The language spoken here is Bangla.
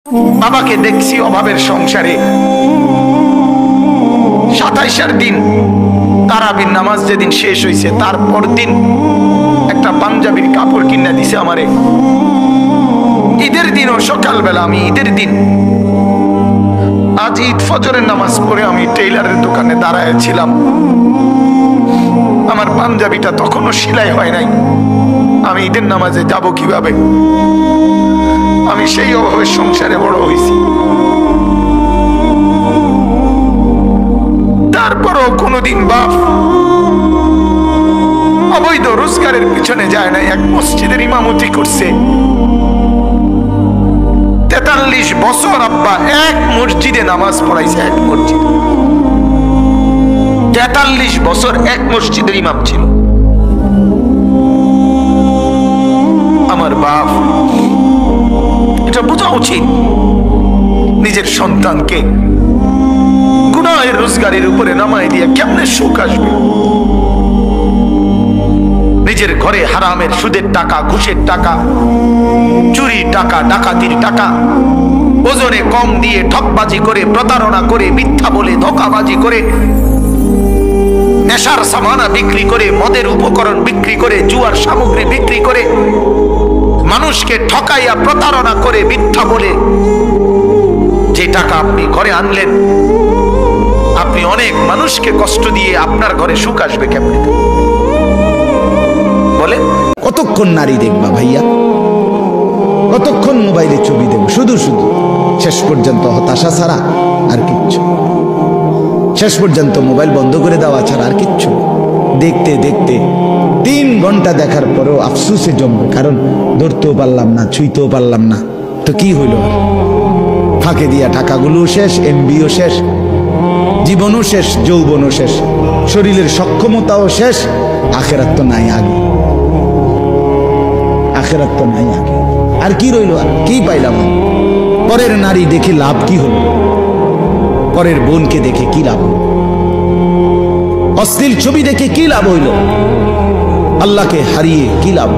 বাবাকে দেখছি অভাবের সংসারে। 27 দিন তারাবির নামাজ যেদিন শেষ হয়েছে তারপর দিন একটা পাঞ্জাবির কাপড় কিনে দিছে আমারে। ঈদের দিনও সকালবেলা, আমি ঈদের দিন আজ ঈদ ফজরের নামাজ পড়ে আমি টেইলারের দোকানে দাঁড়ায় ছিলাম। আমার পাঞ্জাবিটা তখনও সেলাই হয় নাই। আমি ঈদের নামাজে যাব কিভাবে? আমি সেই অভাবের সংসারে বড় হয়েছি। তারপরও কোনোদিন বাপ অবৈধ রোজগারের পিছনে যায় না। এক মসজিদের ইমামতি করছে 43 বছর আব্বা এক মসজিদে নামাজ পড়াইছে। এক মসজিদ 43 বছর এক মসজিদের ইমাম ছিল আমার বাপ। এটা বোঝা উচিত নিজের সন্তানকে গুনাহের রোজগারের উপরে নামাই দিয়ে কেমনে সুখ আসবে? নিজের ঘরে হারামের সুদের টাকা, ঘুষের টাকা, চুরির টাকা, ডাকাতির টাকা, ওজনে কম দিয়ে ঠকবাজি করে, প্রতারণা করে, মিথ্যা বলে, ধোঁকাবাজি করে, নেশার সামানা বিক্রি করে, মদের উপকরণ বিক্রি করে, জুয়ার সামগ্রী বিক্রি করে, মানুষকে ঠকাইয়া প্রতারণা করে, মিথ্যা বলে যে টাকা আপনি ঘরে আনলেন, আপনি অনেক মানুষকে কষ্ট দিয়ে আপনার ঘরে সুখ আসবে কেমনে বলে? কতক্ষণ নারী দেখবা ভাইয়া? কতক্ষণ মোবাইলে ছবি দেব? শুধু শুধু শেষ পর্যন্ত হতাশা ছাড়া আর কিচ্ছু। শেষ পর্যন্ত মোবাইল বন্ধ করে দেওয়া ছাড়া আর কিচ্ছু। দেখতে দেখতে 3 ঘন্টা দেখার পরেও আফসোসে জমবে, কারণ ধরতেও পারলাম না, ছুঁইতেও পারলাম না। তো কি হইল? ফাঁকে দিয়া টাকাগুলো শেষ, এমবিও শেষ, জীবনও শেষ, যৌবনও শেষ, শরীরের সক্ষমতাও শেষ। আখেরাত তো নাই আগে, আখেরাত তো নাই আগে। আর কি রইল? আর কি পাইলাম? পরের নারী দেখে লাভ কি হলো? পরের বোনকে দেখে কি লাভ? অশ্লীল ছবি দেখে কি লাভ হইল? আল্লাহকে হারিয়ে কি লাভ?